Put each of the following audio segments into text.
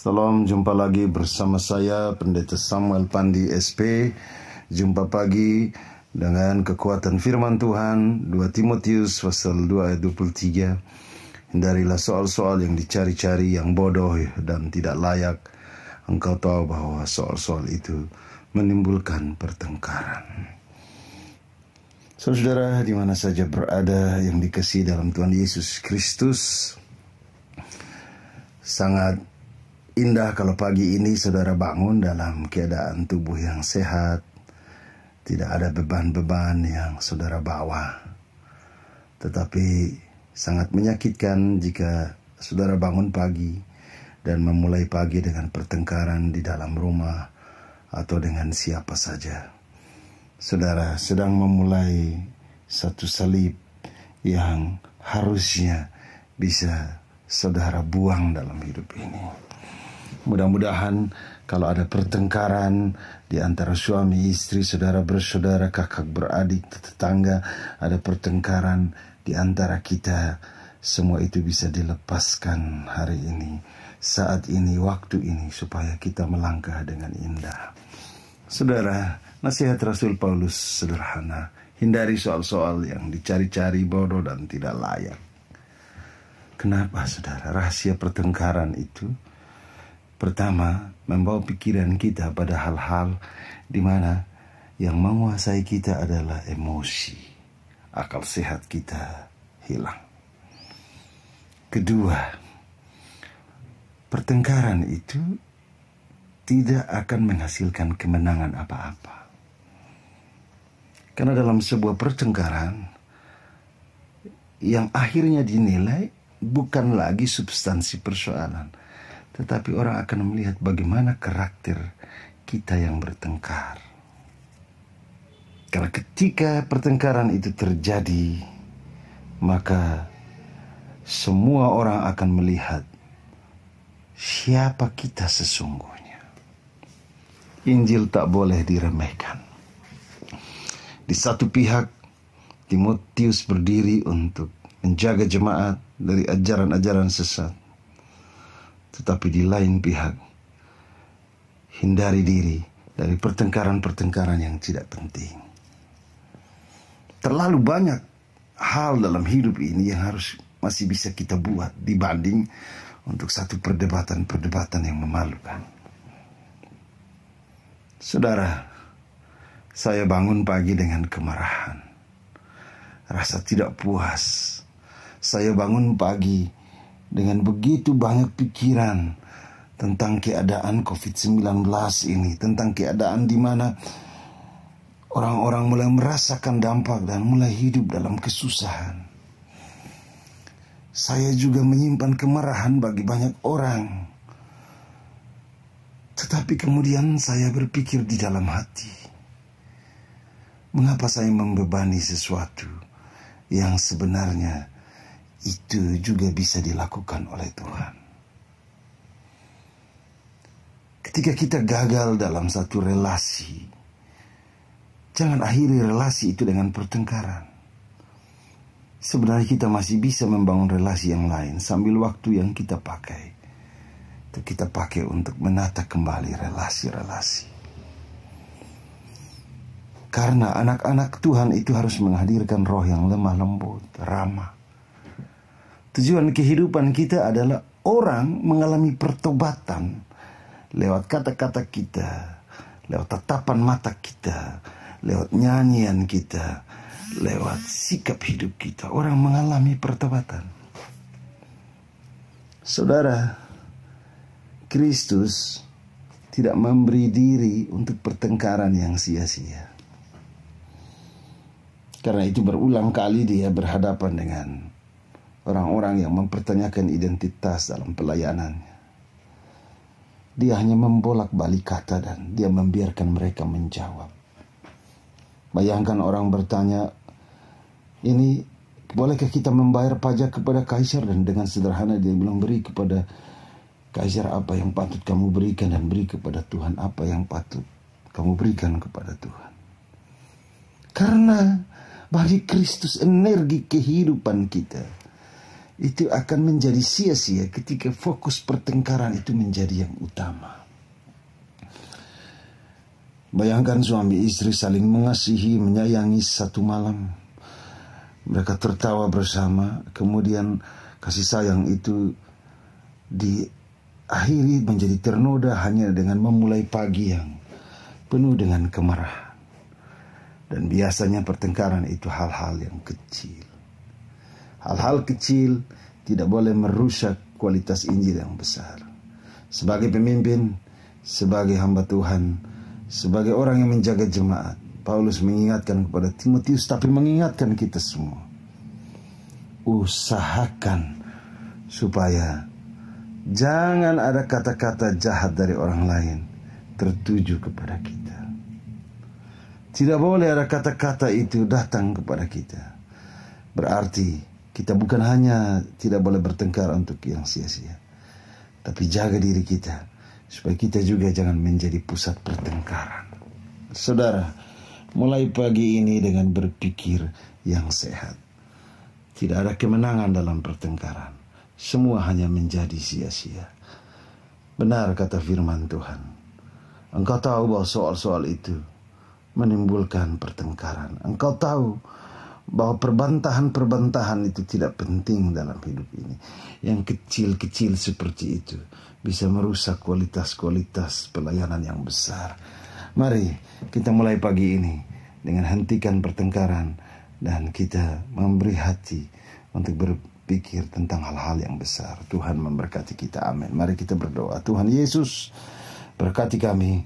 Salam, jumpa lagi bersama saya Pendeta Samuel Pandi SP. Jumpa pagi dengan kekuatan firman Tuhan 2 Timotius pasal 2 ayat 23. Hindarilah soal-soal yang dicari-cari, yang bodoh dan tidak layak. Engkau tahu bahwa soal-soal itu menimbulkan pertengkaran. Saudara, di mana saja berada yang dikasihi dalam Tuhan Yesus Kristus, sangat indah kalau pagi ini saudara bangun dalam keadaan tubuh yang sehat, tidak ada beban-beban yang saudara bawa. Tetapi sangat menyakitkan jika saudara bangun pagi dan memulai pagi dengan pertengkaran di dalam rumah atau dengan siapa saja. Saudara sedang memulai satu salib yang harusnya bisa saudara buang dalam hidup ini. Mudah-mudahan kalau ada pertengkaran di antara suami istri, saudara bersaudara, kakak beradik, tetangga, ada pertengkaran di antara kita, semua itu bisa dilepaskan hari ini, saat ini, waktu ini, supaya kita melangkah dengan indah. Saudara, nasihat Rasul Paulus sederhana: hindari soal-soal yang dicari-cari, bodoh dan tidak layak. Kenapa saudara? Rahasia pertengkaran itu pertama, membawa pikiran kita pada hal-hal di mana yang menguasai kita adalah emosi. Akal sehat kita hilang. Kedua, pertengkaran itu tidak akan menghasilkan kemenangan apa-apa. Karena dalam sebuah pertengkaran yang akhirnya dinilai bukan lagi substansi persoalan, tetapi orang akan melihat bagaimana karakter kita yang bertengkar. Karena ketika pertengkaran itu terjadi, maka semua orang akan melihat siapa kita sesungguhnya. Injil tak boleh diremehkan. Di satu pihak, Timotius berdiri untuk menjaga jemaat dari ajaran-ajaran sesat. Tetapi di lain pihak, hindari diri dari pertengkaran-pertengkaran yang tidak penting. Terlalu banyak hal dalam hidup ini yang masih bisa kita buat dibanding untuk satu perdebatan-perdebatan yang memalukan. Saudara, saya bangun pagi dengan kemarahan, rasa tidak puas. Saya bangun pagi dengan begitu banyak pikiran tentang keadaan COVID-19 ini, tentang keadaan di mana orang-orang mulai merasakan dampak dan mulai hidup dalam kesusahan. Saya juga menyimpan kemarahan bagi banyak orang. Tetapi kemudian saya berpikir di dalam hati, mengapa saya membebani sesuatu yang sebenarnya itu juga bisa dilakukan oleh Tuhan. Ketika kita gagal dalam satu relasi, jangan akhiri relasi itu dengan pertengkaran. Sebenarnya kita masih bisa membangun relasi yang lain sambil waktu yang kita pakai itu kita pakai untuk menata kembali relasi-relasi. Karena anak-anak Tuhan itu harus menghadirkan roh yang lemah lembut, ramah. Tujuan kehidupan kita adalah orang mengalami pertobatan lewat kata-kata kita, lewat tatapan mata kita, lewat nyanyian kita, lewat sikap hidup kita. Orang mengalami pertobatan. Saudara, Kristus tidak memberi diri untuk pertengkaran yang sia-sia. Karena itu berulang kali dia berhadapan dengan orang-orang yang mempertanyakan identitas dalam pelayanannya. Dia hanya membolak-balik kata dan dia membiarkan mereka menjawab. Bayangkan orang bertanya, ini bolehkah kita membayar pajak kepada Kaisar? Dan dengan sederhana dia bilang, beri kepada Kaisar apa yang patut kamu berikan, dan beri kepada Tuhan apa yang patut kamu berikan kepada Tuhan. Karena bagi Kristus energi kehidupan kita itu akan menjadi sia-sia ketika fokus pertengkaran itu menjadi yang utama. Bayangkan suami istri saling mengasihi, menyayangi satu malam. Mereka tertawa bersama, kemudian kasih sayang itu diakhiri menjadi ternoda hanya dengan memulai pagi yang penuh dengan kemarahan. Dan biasanya pertengkaran itu hal-hal yang kecil. Hal-hal kecil tidak boleh merusak kualitas Injil yang besar. Sebagai pemimpin, sebagai hamba Tuhan, sebagai orang yang menjaga jemaat, Paulus mengingatkan kepada Timotius, tapi mengingatkan kita semua. Usahakan supaya jangan ada kata-kata jahat dari orang lain tertuju kepada kita. Tidak boleh ada kata-kata itu datang kepada kita. Berarti kita bukan hanya tidak boleh bertengkar untuk yang sia-sia, tapi jaga diri kita supaya kita juga jangan menjadi pusat pertengkaran. Saudara, mulai pagi ini dengan berpikir yang sehat. Tidak ada kemenangan dalam pertengkaran. Semua hanya menjadi sia-sia. Benar kata firman Tuhan. Engkau tahu bahwa soal-soal itu menimbulkan pertengkaran. Engkau tahu bahwa perbantahan-perbantahan itu tidak penting dalam hidup ini. Yang kecil-kecil seperti itu bisa merusak kualitas-kualitas pelayanan yang besar. Mari kita mulai pagi ini dengan hentikan pertengkaran dan kita memberi hati untuk berpikir tentang hal-hal yang besar. Tuhan memberkati kita. Amin. Mari kita berdoa. Tuhan Yesus, berkati kami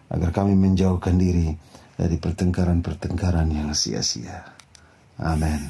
agar kami menjauhkan diri dari pertengkaran-pertengkaran yang sia-sia. Amin.